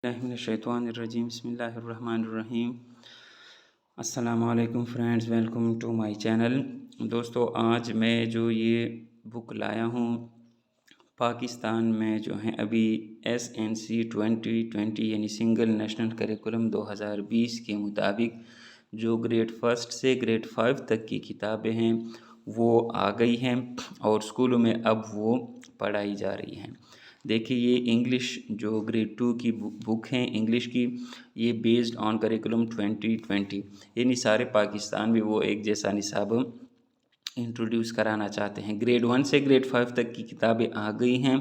बिस्मिल्लाहिर्रहमानिर्रहीम बिस्मिल्लाहिर्रहमानिर्रहीम। अस्सलाम वालेकुम friends, welcome to my channel. दोस्तों, आज मैं जो ये बुक लाया हूँ, पाकिस्तान में जो है अभी SNC 2020 यानी सिंगल नेशनल करिकुलम 2020 के मुताबिक जो ग्रेड फर्स्ट से ग्रेड 5 तक की किताबें हैं वो आ गई हैं और स्कूलों में अब वो पढ़ाई जा रही हैं। देखिए, ये इंग्लिश जो ग्रेड 2 की बुक हैं इंग्लिश की, ये बेस्ड ऑन करिकुलम 2020 यानी सारे पाकिस्तान में वो एक जैसा निसाब इंट्रोड्यूस कराना चाहते हैं। ग्रेड 1 से ग्रेड 5 तक की किताबें आ गई हैं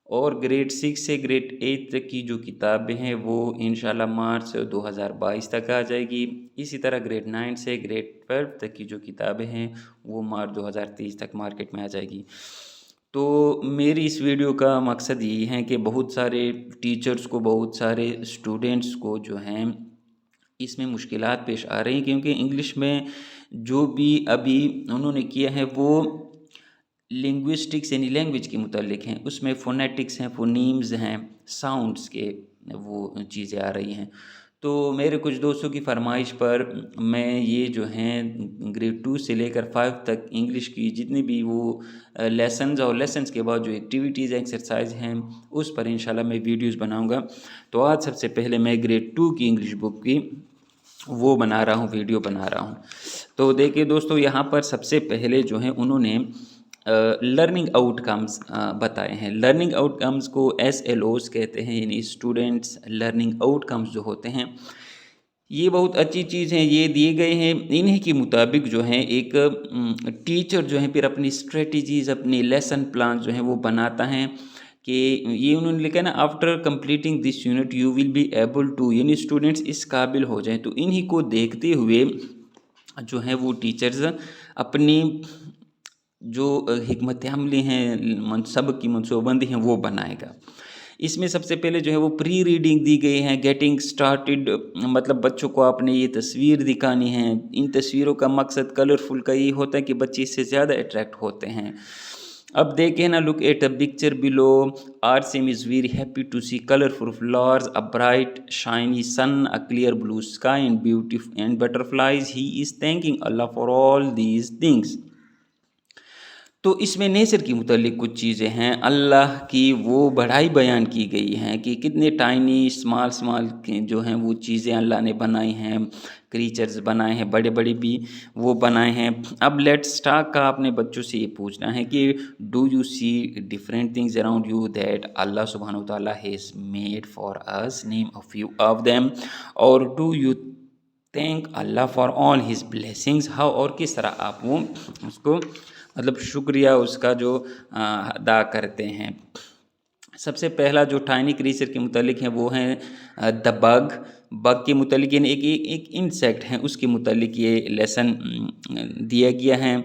और ग्रेड 6 से ग्रेड 8 तक की जो किताबें हैं वो इंशाल्लाह मार्च 2022 तक आ जाएगी। इसी तरह ग्रेड 9 से ग्रेड 12 तक की जो किताबें हैं वो मार्च 2023 तक मार्केट में आ जाएगी। तो मेरी इस वीडियो का मकसद यही है कि बहुत सारे टीचर्स को, बहुत सारे स्टूडेंट्स को जो हैं इसमें मुश्किलात पेश आ रही हैं, क्योंकि इंग्लिश में जो भी अभी उन्होंने किया है वो लिंग्विस्टिक्स यानी लैंग्वेज के मुतालिक हैं। उसमें फ़ोनेटिक्स हैं, फ़ोनीम्स हैं, साउंड्स के वो चीज़ें आ रही हैं। तो मेरे कुछ दोस्तों की फरमाइश पर मैं ये जो हैं ग्रेड 2 से लेकर 5 तक इंग्लिश की जितनी भी वो लेसन्स और लेसन्स के बाद जो एक्टिविटीज़ एक्सरसाइज हैं उस पर इंशाल्लाह मैं वीडियोस बनाऊंगा। तो आज सबसे पहले मैं ग्रेड 2 की इंग्लिश बुक की वो बना रहा हूँ, वीडियो बना रहा हूँ। तो देखिए दोस्तों, यहाँ पर सबसे पहले जो है उन्होंने लर्निंग आउटकम्स बताए हैं। लर्निंग आउटकम्स को SLOs कहते हैं, यानी स्टूडेंट्स लर्निंग आउटकम्स जो होते हैं। ये बहुत अच्छी चीज़ है, ये दिए गए हैं। इन्हीं के मुताबिक जो है एक टीचर जो है फिर अपनी स्ट्रेटजीज़, अपनी लेसन प्लान जो है वो बनाता है कि ये उन्होंने लिखा है ना, after completing this unit you will be able to, यानी स्टूडेंट्स इस काबिल हो जाएं। तो इन्हीं को देखते हुए जो है वो टीचर्स अपनी जो हिकमत अमली हैं, सबक की मनसूबबंदी हैं वो बनाएगा। इसमें सबसे पहले जो है वो प्री रीडिंग दी गई है। गेटिंग स्टार्टेड मतलब बच्चों को आपने ये तस्वीर दिखानी है। इन तस्वीरों का मकसद कलरफुल का ये होता है कि बच्चे इससे ज़्यादा अट्रैक्ट होते हैं। अब देखें ना, look at a picture below. Arsim is very happy to see colourful flowers, a bright shiny sun, a clear blue sky and beautiful and butterflies. He is thanking Allah for all these things. तो इसमें nature की मुतालिक कुछ चीज़ें हैं, अल्लाह की वो बढ़ाई बयान की गई हैं कि कितने टाइनी स्मॉल स्मॉल जो हैं वो चीज़ें अल्लाह ने बनाई हैं, क्रीचर्स बनाए हैं, बड़े बड़े भी वो बनाए हैं। अब लेट्स स्टार्ट का आपने बच्चों से ये पूछना है कि do you see different things around you that Allah सुब्हानहू तआला has made for us, name a few of them. और do you thank Allah for all his blessings, how, और किस तरह आप वो उसको मतलब शुक्रिया उसका जो अदा करते हैं। सबसे पहला जो टाइनी क्रीचर के मुतालिक है वो हैं द बग। बग के मुतालिक यानी एक इंसेक्ट है, उसके मुतालिक ये लेसन दिया गया है।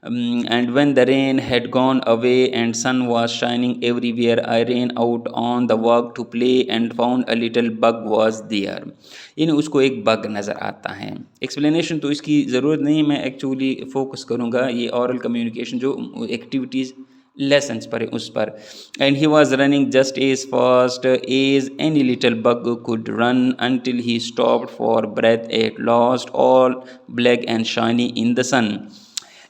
And when the rain had gone away and sun was shining everywhere, I ran out on the walk to play and found a little bug was there. यानी उसको एक बग नज़र आता है। एक्सप्लेनेशन तो इसकी ज़रूरत नहीं, मैं एक्चुअली फोकस करूँगा ये ऑरल कम्युनिकेशन जो एक्टिविटीज़ लेसन्स पर उस पर। And he was running just as fast as any little bug could run until he stopped for breath at last all black and shiny in the sun.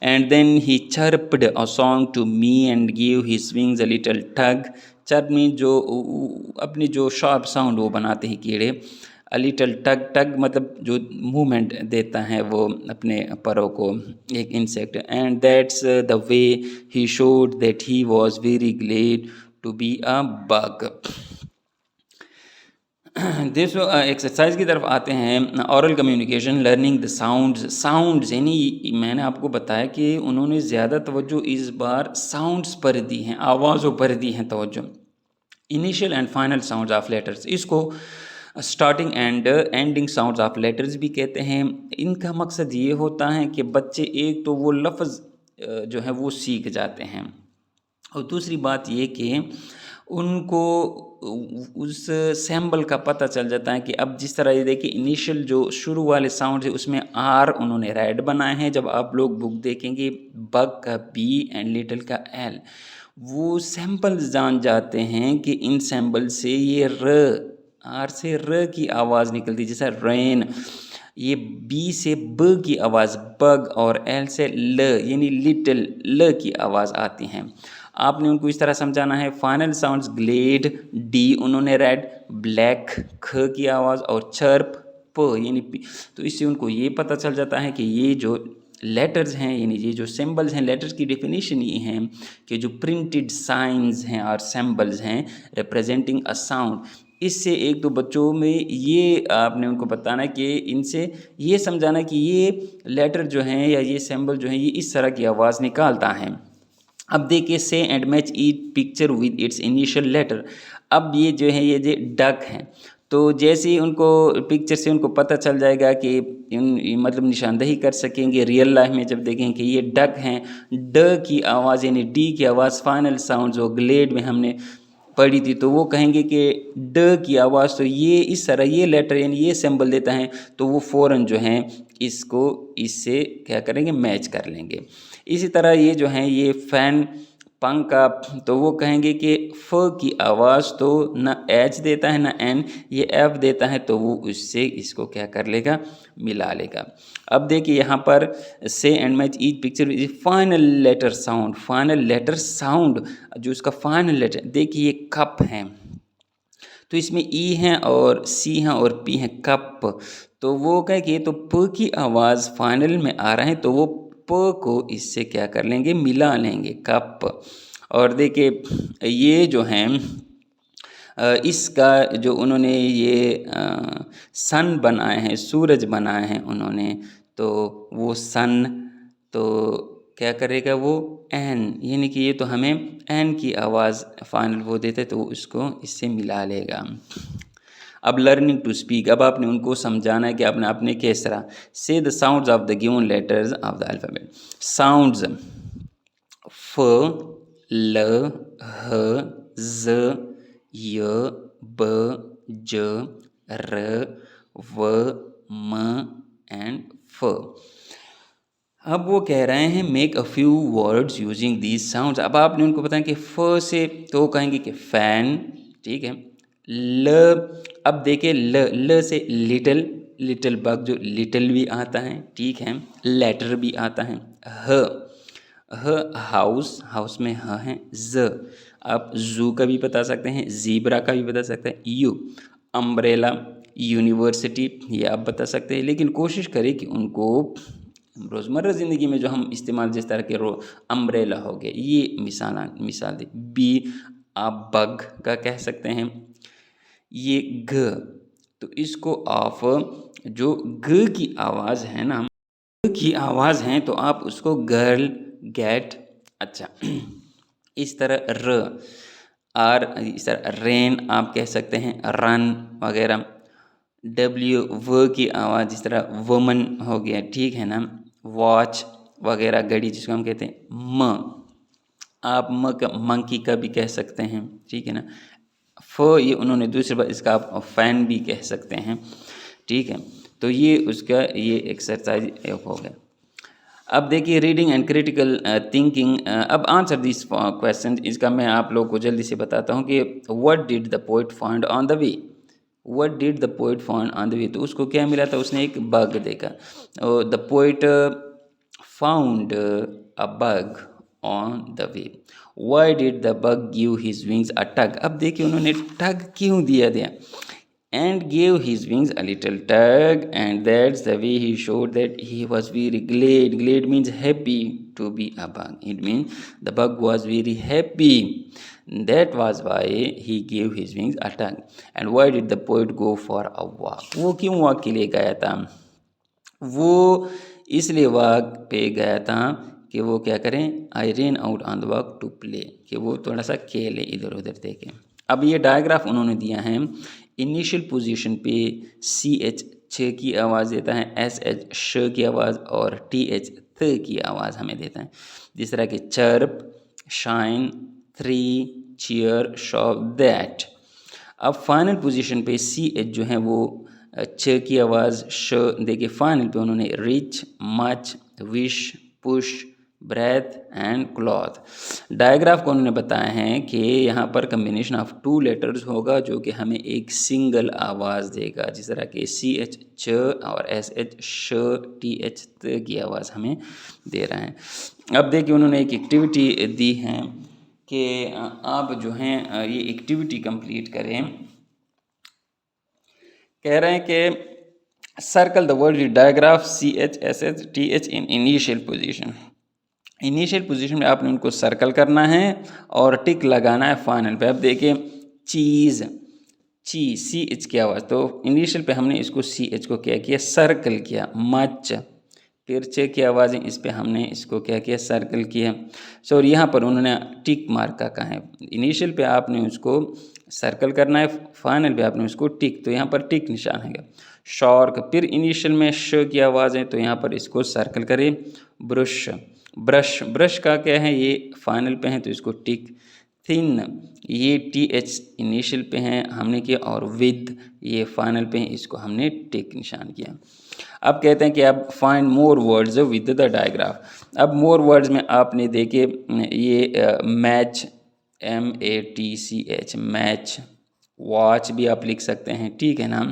And then he chirped a song to me and gave his wings a little tug. Chirp में जो अपनी जो sharp sound वो बनाते हैं कीड़े, a little टग, टग मतलब जो मूवमेंट देता है वो अपने परों को, एक insect. And that's the way he showed that he was very glad to be a bug. दोस्तों, एक्सरसाइज की तरफ आते हैं। Aural communication, learning the sounds यानी मैंने आपको बताया कि उन्होंने ज़्यादा तवज्जो इस बार साउंड्स पर दी हैं, आवाज़ों पर दी हैं तवज्जो। Initial and final sounds of letters, इसको starting and ending sounds of letters भी कहते हैं। इनका मकसद ये होता है कि बच्चे एक तो वो लफ्ज़ जो है वो सीख जाते हैं, और दूसरी बात ये कि उनको उस सैम्बल का पता चल जाता है कि अब जिस तरह ये देखिए इनिशियल जो शुरू वाले साउंड है उसमें आर उन्होंने रेड बनाए हैं। जब आप लोग बुक देखेंगे बग का बी एंड लिटिल का एल, वो सैम्पल जान जाते हैं कि इन सैम्पल से ये र आर से र की आवाज़ निकलती है, जैसा रेन। ये बी से ब की आवाज़ बग, और एल से ल यानी लिटिल ल की आवाज़ आती हैं। आपने उनको इस तरह समझाना है। फाइनल साउंड्स ग्लेड डी उन्होंने रेड, ब्लैक ख की आवाज़, और चर्प प यानी पी। तो इससे उनको ये पता चल जाता है कि ये जो लेटर्स हैं, यानी ये जो सिंबल्स हैं, लेटर्स की डेफिनेशन ये हैं कि जो प्रिंटेड साइंस हैं और सिंबल्स हैं रिप्रेजेंटिंग अ साउंड। इससे एक दो बच्चों में ये आपने उनको बताना कि इनसे ये समझाना कि ये लेटर जो हैं या ये सिंबल जो हैं ये इस तरह की आवाज़ निकालता है। अब देखिए, say and match each picture with its initial letter. अब ये जो है ये जो डक हैं, तो जैसे ही उनको पिक्चर से उनको पता चल जाएगा कि मतलब निशानदेही कर सकेंगे रियल लाइफ में जब देखें कि ये डक हैं। ड की आवाज़ यानी डी की आवाज़ फाइनल साउंड जो ग्लेड में हमने पढ़ी थी, तो वो कहेंगे कि ड की आवाज़ तो ये इस तरह ये लेटर यानी ये सिंबल देता है, तो वो फ़ौरन जो है इसको इससे क्या करेंगे, मैच कर लेंगे। इसी तरह ये जो हैं ये फैन पंखा, तो वो कहेंगे कि फ की आवाज़ तो न एच देता है न एन, ये एफ देता है, तो वो उससे इसको क्या कर लेगा, मिला लेगा। अब देखिए यहाँ पर say and match each picture is final letter sound. Final letter sound जो इसका फाइनल लेटर, देखिए ये कप हैं, तो इसमें ई हैं और सी हैं और पी हैं, कप। तो वो कहे कि ये तो प की आवाज़ फाइनल में आ रहा है, तो वो प को इससे क्या कर लेंगे, मिला लेंगे, कप। और देखिए ये जो हैं इसका जो उन्होंने ये सन बनाए हैं, सूरज बनाए हैं उन्होंने, तो वो सन तो क्या करेगा वो एन, यानी कि ये तो हमें एन की आवाज़ फाइनल वो देते, तो वो इसको इससे मिला लेगा। अब लर्निंग टू स्पीक, अब आपने उनको समझाना है कि आपने किस तरह से the sounds of the given letters of the alphabet. Sounds फ ल ह ज य ब ज र व म एंड फ। अब वो कह रहे हैं make a few words using these sounds. अब आपने उनको बताया कि फ से तो वो कहेंगे कि फैन, ठीक है। ल, अब देखिए ल से लिटिल, लिटिल बग जो लिटिल भी आता है, ठीक है, लेटर भी आता है। ह हाउस, हाउस में ह है। ज आप जू का भी बता सकते हैं, जीब्रा का भी बता सकते हैं। यू अम्ब्रेला, यूनिवर्सिटी, ये आप बता सकते हैं। लेकिन कोशिश करें कि उनको रोज़मर्रा ज़िंदगी में जो हम इस्तेमाल जिस तरह के अम्ब्रेला हो गए, ये मिसाल दे। बी आप बग का कह सकते हैं। ये घ, तो इसको आप जो घ की आवाज़ है ना, घ की आवाज़ है, तो आप उसको गर्ल, गेट, अच्छा इस तरह र आर, इस तरह रेन आप कह सकते हैं, रन वगैरह। डब्ल्यू व की आवाज़ जिस तरह वुमन हो गया, ठीक है ना। वॉच वगैरह, घड़ी जिसको हम कहते हैं। म आप म का मंकी का भी कह सकते हैं, ठीक है ना। फ ये उन्होंने दूसरी बार इसका आप फैन भी कह सकते हैं, ठीक है। तो ये उसका ये एक्सरसाइज हो गया। अब देखिए रीडिंग एंड क्रिटिकल थिंकिंग। अब आंसर दिस क्वेश्चन, इसका मैं आप लोग को जल्दी से बताता हूँ कि what did the poet find on the way. What did the poet find on the way, तो उसको क्या मिला था, उसने एक बग देखा। The poet found a bug on the way. Why did the bug give his wings a tug. अब देखिए उन्होंने टग क्यों दिया and gave his wings a little tug, and that's the way he showed that he was very glad. Glad means happy to be a bug. It means the bug was very happy. That was why he gave his wings a tug. And why did the poet go for a walk? वो क्यों walk के लिए गया था? वो इसलिए walk पे गया था कि वो क्या करें, I ran out on the walk to play, कि वो थोड़ा सा खेले, इधर उधर देखें। अब ये डायग्राफ उन्होंने दिया है। इनिशियल पोजीशन पे सी एच छ की आवाज़ देता है, एस एच श की आवाज़, और टी एच थ की आवाज़ हमें देता है। जिस तरह के chirp, shine, three, cheer, shop, that. अब फाइनल पोजीशन पे सी एच जो है वो छ की आवाज़, श देखिए फाइनल पे उन्होंने rich, much, wish, push, breath and cloth. Digraph को उन्होंने बताया है कि यहाँ पर कम्बिनेशन ऑफ 2 लेटर्स होगा जो कि हमें एक सिंगल आवाज़ देगा, जिस तरह के CH च और SH श TH त की आवाज़ हमें दे रहा है। अब देखिए उन्होंने एक एक्टिविटी दी है कि आप जो हैं ये एक्टिविटी कंप्लीट करें। कह रहे हैं कि circle the word digraph CH SH TH in initial position. Initial position में आपने उनको सर्कल करना है और टिक लगाना है फाइनल पे। अब देखिए चीज़, ची CH की आवाज़, तो इनिशियल पे हमने इसको CH को क्या किया, सर्कल किया। मच, फिर चे की आवाज़ें, इस पे हमने इसको क्या किया, सर्कल किया। सो और यहाँ पर उन्होंने टिक मार्क का कहा है। इनिशियल पे आपने उसको सर्कल करना है, फाइनल पे आपने उसको टिक, तो यहाँ पर टिक निशान है। शॉर्क, फिर इनिशियल में श की आवाज़ है तो यहाँ पर इसको सर्कल करें। ब्रश, ब्रश, ब्रश का क्या है, ये फाइनल पे है तो इसको टिक। थिन, ये TH इनिशियल पे हैं हमने किया, और विद ये फाइनल पे हैं, इसको हमने टिक निशान किया। अब कहते हैं कि अब find more words with the digraph. अब मोर वर्ड्स में आपने देखे ये मैच, MATCH, मैच। वॉच भी आप लिख सकते हैं, ठीक है ना।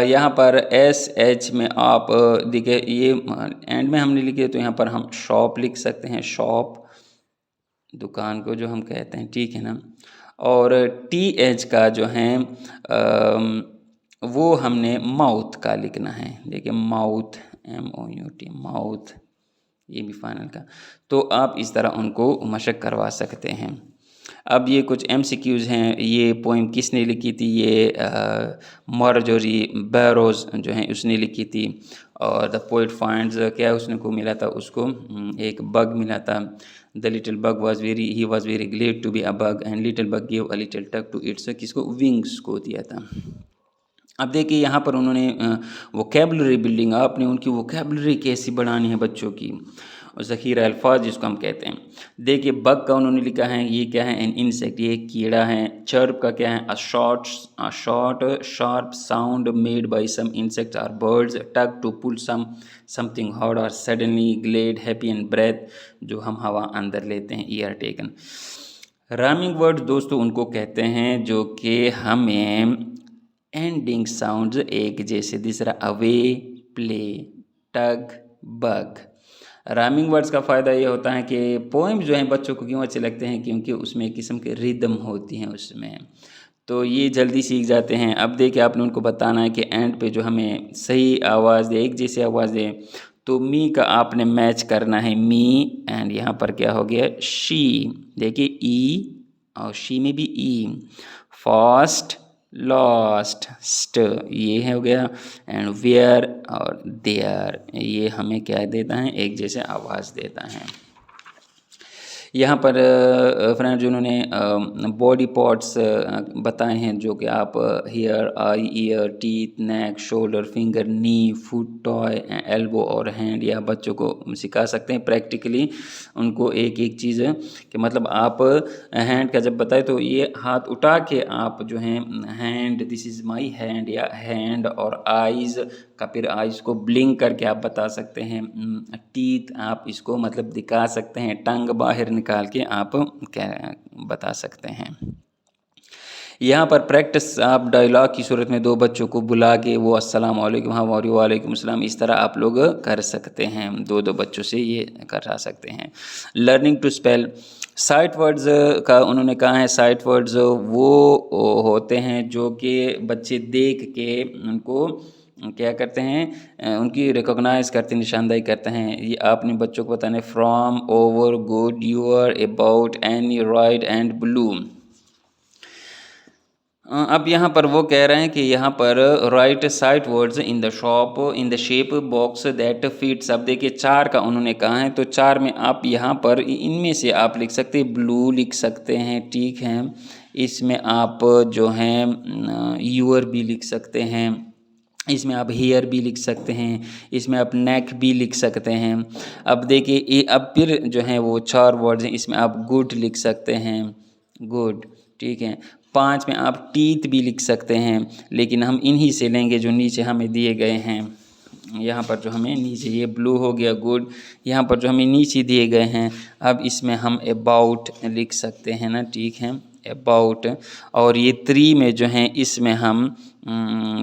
यहाँ पर SH में आप देखिए ये एंड में हमने लिखे, तो यहाँ पर हम शॉप लिख सकते हैं, शॉप, दुकान को जो हम कहते हैं, ठीक है ना। और TH का जो है वो हमने माउथ का लिखना है। देखिए माउथ, MOUT, माउथ, ये भी फाइनल का। तो आप इस तरह उनको मशक करवा सकते हैं। अब ये कुछ MCQs हैं। ये पोइम किसने लिखी थी, ये मार्जोरी बैरोज जो है उसने लिखी थी। और द पोइट फाइंड्स, क्या उसने को मिला था, उसको एक बग मिला था। The little bug he was very glad to be a bug and little bug give a little tuck to its, किसको, विंग्स को दिया था। अब देखिए यहाँ पर उन्होंने वोकेबलरी बिल्डिंग, आपने उनकी वोकेबलरी कैसी बढ़ानी है बच्चों की, और ज़ख़ीरा अल्फाज जिसको हम कहते हैं। देखिए बग का उन्होंने लिखा है, ये क्या है, एन इंसेक्ट, ये कीड़ा है। चर्प का क्या है, a short sharp sound made by some insects or birds. Tug, to pull something hard और suddenly. Glad, happy and breath, जो हम हवा अंदर लेते हैं, ईयर टेकन। राइमिंग वर्ड दोस्तों उनको कहते हैं जो कि हमें एंडिंग साउंड्स एक जैसे, दूसरा अवे, प्ले, टग, बग। राइमिंग वर्ड्स का फ़ायदा ये होता है कि पोएम जो हैं बच्चों को क्यों अच्छे लगते हैं, क्योंकि उसमें एक किस्म के रिदम होती हैं उसमें, तो ये जल्दी सीख जाते हैं। अब देखिए आपने उनको बताना है कि एंड पे जो हमें सही आवाज़ दे, एक जैसी आवाज़ दे, तो मी का आपने मैच करना है, मी, एंड यहाँ पर क्या हो गया, शी। देखिए ई, और शी में भी ई। फास्ट, लॉस्ट, स्ट, ये हो गया। एंड वेयर और देयर, ये हमें क्या देता है, एक जैसे आवाज़ देता है। यहाँ पर फ्रेंड्स उन्होंने बॉडी पार्ट्स बताए हैं जो कि आप हेयर, आई, ईयर, टीथ, नेक, शोल्डर, फिंगर, नी, फुट, टॉय, एल्बो और हैंड, या बच्चों को सिखा सकते हैं प्रैक्टिकली उनको एक एक चीज़ कि मतलब आप हैंड का जब बताए तो ये हाथ उठा के आप जो हैं hand, this is my hand, या हैंड, और आइज़ का फिर आइज़ को ब्लिंक करके आप बता सकते हैं। टीथ आप इसको मतलब दिखा सकते हैं, टंग बाहर निकाल के आप क्या बता सकते हैं। यहाँ पर प्रैक्टिस आप डायलॉग की सूरत में दो बच्चों को बुला के वो अस्सलाम वालेकुम, हाँ वालेकुम अस्सलाम, इस तरह आप लोग कर सकते हैं, दो बच्चों से ये करा सकते हैं। Learning to spell, sight words का उन्होंने कहा है, साइट वर्ड्स वो होते हैं जो कि बच्चे देख के उनको क्या करते हैं, उनकी रिकॉग्नाइज करते, निशानदाही करते हैं। ये आपने बच्चों को बताना है, from, over, good, your, about, any, right and blue. अब यहाँ पर वो कह रहे हैं कि यहाँ पर right sight words in the shop in the shape box that fits. अब देखिए चार का उन्होंने कहा है, तो चार में आप यहाँ पर इनमें से आप लिख सकते हैं, ब्लू लिख सकते हैं, ठीक है। इसमें आप जो हैं यूर भी लिख सकते हैं, इसमें आप हेयर भी लिख सकते हैं, इसमें आप नेक भी लिख सकते हैं। अब देखिए ये अब फिर जो हैं वो चार वर्ड्स हैं, इसमें आप गुड लिख सकते हैं, गुड, ठीक है। 5 में आप टीथ भी लिख सकते हैं, लेकिन हम इन्हीं से लेंगे जो नीचे हमें दिए गए हैं। यहाँ पर जो हमें नीचे ये ब्लू हो गया, गुड। यहाँ पर जो हमें नीचे दिए गए हैं, अब इसमें हम अबाउट लिख सकते हैं ना, ठीक है, अबाउट। और ये 3 में जो है इसमें हम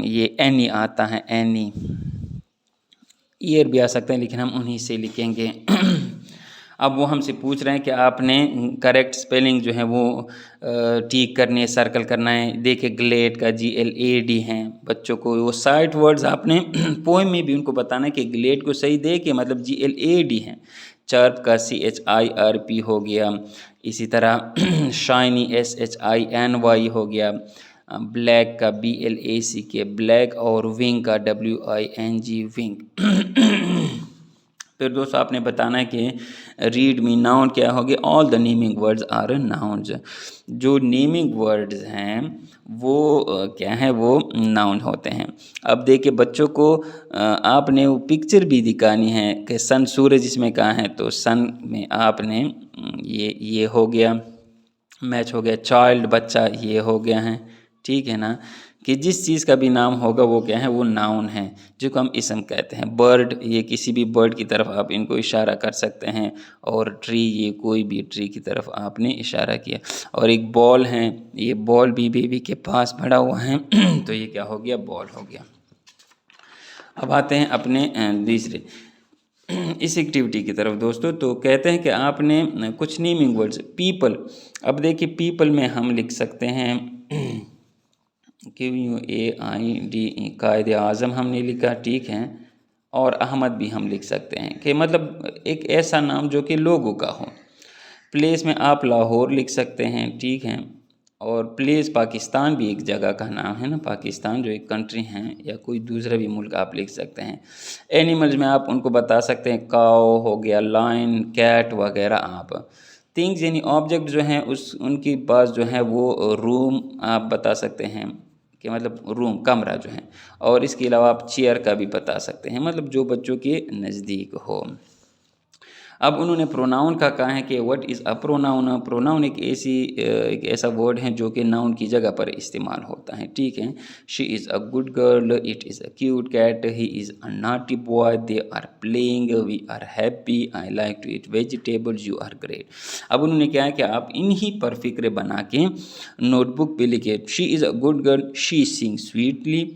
ये एनी आता है, एनी, ईयर भी आ सकते हैं लेकिन हम उन्हीं से लिखेंगे। अब वो हमसे पूछ रहे हैं कि आपने करेक्ट स्पेलिंग जो है वो ठीक करनी है, सर्कल करना है। देखिए ग्लेड का GLAD है, बच्चों को वो साइट वर्ड्स आपने पोएम में भी उनको बताना है कि ग्लेड को सही दे के मतलब GLAD है। चर्प का CHIRP हो गया, इसी तरह शाइनी SHINY हो गया, ब्लैक का BLACK ब्लैक, और विंग का WING विंग। फिर दोस्तों आपने बताना है कि रीड मी नाउन क्या होगी, all the naming words are nouns. जो नेमिंग वर्ड्स हैं वो क्या है, वो नाउन होते हैं। अब देखिए बच्चों को आपने वो पिक्चर भी दिखानी है कि सन, सूरज इसमें कहाँ है, तो सन में आपने ये हो गया, मैच हो गया। चाइल्ड बच्चा ये हो गया है, ठीक है ना, कि जिस चीज़ का भी नाम होगा वो क्या है, वो नाउन है, जिसको हम इसम कहते हैं। बर्ड, ये किसी भी बर्ड की तरफ आप इनको इशारा कर सकते हैं। और ट्री, ये कोई भी ट्री की तरफ आपने इशारा किया। और एक बॉल है, ये बॉल भी बेबी के पास पड़ा हुआ है तो ये क्या हो गया, बॉल हो गया। अब आते हैं अपने दूसरे इस एक्टिविटी की तरफ दोस्तों। तो कहते हैं कि आपने कुछ नेमिंग वर्ड्स, पीपल। अब देखिए पीपल में हम लिख सकते हैं QUAID, कायदे आज़म हमने लिखा, ठीक है। और अहमद भी हम लिख सकते हैं कि मतलब एक ऐसा नाम जो कि लोगों का हो। प्लेस में आप लाहौर लिख सकते हैं, ठीक है। और प्लेस पाकिस्तान भी एक जगह का नाम है ना, पाकिस्तान जो एक कंट्री है, या कोई दूसरा भी मुल्क आप लिख सकते हैं। एनिमल्स में आप उनको बता सकते हैं, काऊ हो गया, लायन, कैट वगैरह आप। थिंग्स यानी ऑब्जेक्ट जो हैं उनके पास जो है वो रूम आप बता सकते हैं कि मतलब रूम, कमरा जो है। और इसके अलावा आप चेयर का भी बता सकते हैं, मतलब जो बच्चों के नज़दीक हो। अब उन्होंने प्रोनाउन का कहा है कि what is a pronoun. Pronoun एक ऐसा वर्ड है जो कि नाउन की जगह पर इस्तेमाल होता है, ठीक है। She is a good girl, it is a cute cat, he is a naughty boy, they are playing, we are happy, I like to eat vegetables, you are great. अब उन्होंने क्या है कि आप इन्हीं पर फिक्र बना के नोटबुक पे लिखे, she is a good girl, she Singh sweetly.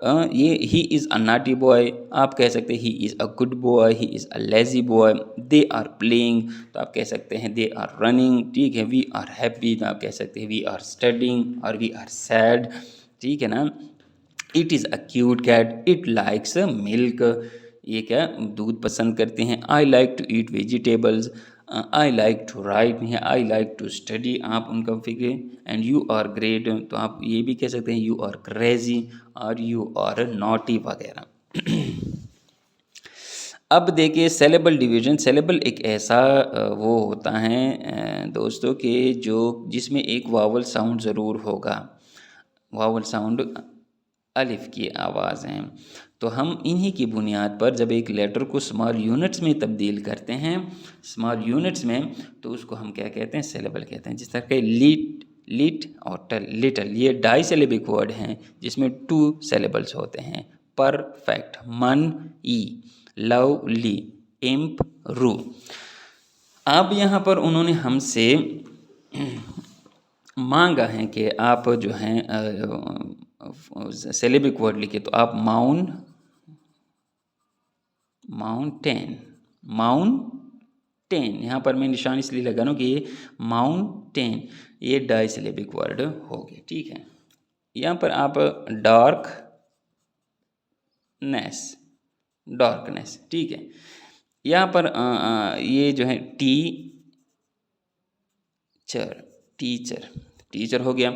ये ही इज़ अ नाटी बॉय, आप कह सकते हैं he is a good boy, he is a lazy boy. They are playing, तो आप कह सकते हैं दे आर रनिंग, ठीक है। वी आर हैप्पी, तो आप कह सकते हैं वी आर स्टडिंग, और वी आर सैड, ठीक है ना। It is a cute cat, it likes milk, ये क्या दूध पसंद करते हैं। I like to eat vegetables, I like to write, I like to study, आप उनका फिक्र। एंड यू आर ग्रेट, तो आप ये भी कह सकते हैं यू आर क्रेजी, और यू आर नॉटी वगैरह। अब देखिए सेलेबल डिवीज़न। सेलेबल एक ऐसा वो होता है दोस्तों कि जो जिसमें एक वावल साउंड ज़रूर होगा। वावल साउंड अलिफ की आवाज़ हैं। तो हम इन्हीं की बुनियाद पर जब एक लेटर को स्मॉल यूनिट्स में तब्दील करते हैं, स्मॉल यूनिट्स में, तो उसको हम क्या कहते हैं, सेलेबल कहते हैं। जिस तरह के लीट, लिट और टल, लिटल, ये डाई सेलेबिक वर्ड हैं जिसमें 2 सेलेबल्स होते हैं। परफेक्ट, मन, ई, लवली, इम्प, रू। अब यहाँ पर उन्होंने हमसे मांगा है कि आप जो हैं सेलेबिक वर्ड लिखे, तो आप माउंटेन, माउंटेन, यहाँ पर मैं निशान इसलिए लगा रहा हूँ कि ये माउंटेन, ये डाई सेलेबिक वर्ड हो गए, ठीक है। यहाँ पर आप डार्कनेस, डार्कनेस, ठीक है। यहाँ पर ये जो है टीचर, टीचर हो गया।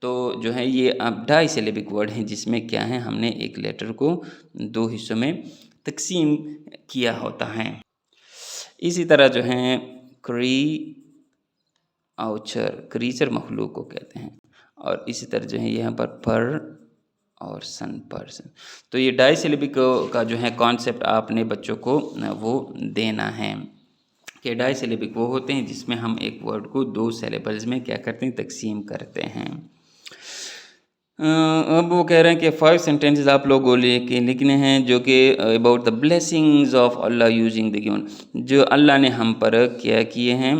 तो जो है ये अब डाई सिलेबिक वर्ड हैं जिसमें क्या है, हमने एक लेटर को 2 हिस्सों में तकसीम किया होता है। इसी तरह जो है क्रीचर मखलूक को कहते हैं। और इसी तरह जो है यहाँ पर और सन, पर्सन। तो ये डाई सिलेबिक का जो है कॉन्सेप्ट आपने बच्चों को वो देना है कि डाई सिलेबिक वो होते हैं जिसमें हम एक वर्ड को 2 सिलेबल्स में क्या करते हैं, तकसीम करते हैं। अब वो कह रहे हैं कि 5 सेंटेंसेस आप लोगों को लेके लिखने हैं जो कि about the blessings of Allah using the given, जो अल्लाह ने हम पर क्या किए हैं,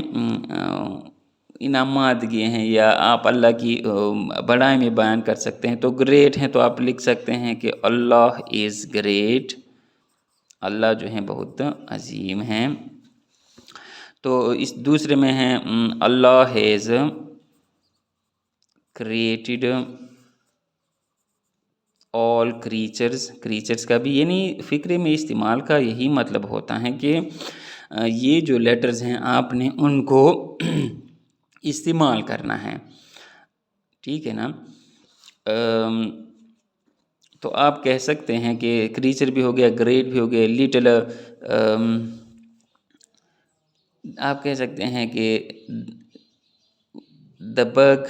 इनामात दिए हैं, या आप अल्लाह की बड़ाई में बयान कर सकते हैं। तो ग्रेट हैं तो आप लिख सकते हैं कि अल्लाह इज़ ग्रेट, अल्लाह जो है बहुत अजीम हैं। तो इस दूसरे में है Allah has created all creatures, creatures का भी यानी फ़िक्रे में इस्तेमाल का यही मतलब होता है कि ये जो लेटर्स हैं आपने उनको इस्तेमाल करना है, ठीक है ना। तो आप कह सकते हैं कि क्रीचर भी हो गया, ग्रेट भी हो गया, लिटिल, आप कह सकते हैं कि द बग,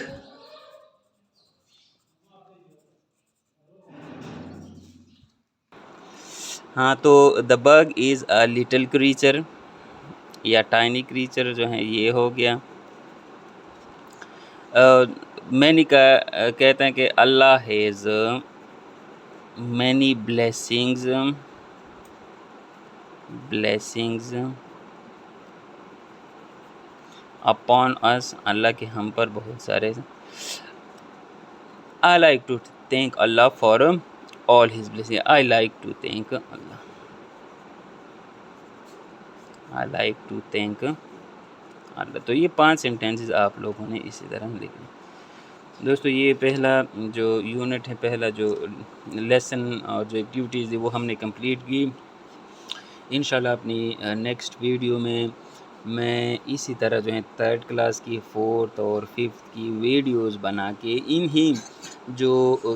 हाँ तो the bug is a little creature या टाइनी क्रीचर जो है ये हो गया। मैनी का कहते हैं कि Allah has many blessings upon us, Allah के हम पर बहुत सारे। I like to thank Allah for all his blessing, I like to thank Allah, I like to thank Allah. तो ये 5 सेंटेंसेस आप लोगों ने इसी तरह लिखने। दोस्तों ये पहला जो यूनिट है, पहला जो लेसन और जो एक्टिविटीज़ है वो हमने कंप्लीट की। इंशाल्लाह अपनी नेक्स्ट वीडियो में मैं इसी तरह जो है 3rd क्लास की, 4th और 5th की वीडियोस बना के इन्हीं जो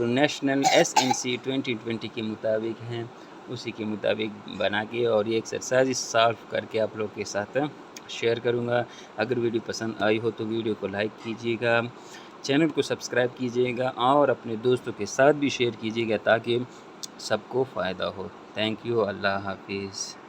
नेशनल SNC 2020 के मुताबिक हैं उसी के मुताबिक बना के और ये एक्सरसाइज सॉल्व करके आप लोग के साथ शेयर करूँगा। अगर वीडियो पसंद आई हो तो वीडियो को लाइक कीजिएगा, चैनल को सब्सक्राइब कीजिएगा और अपने दोस्तों के साथ भी शेयर कीजिएगा ताकि सबको फ़ायदा हो। थैंक यू, अल्लाह हाफिज़।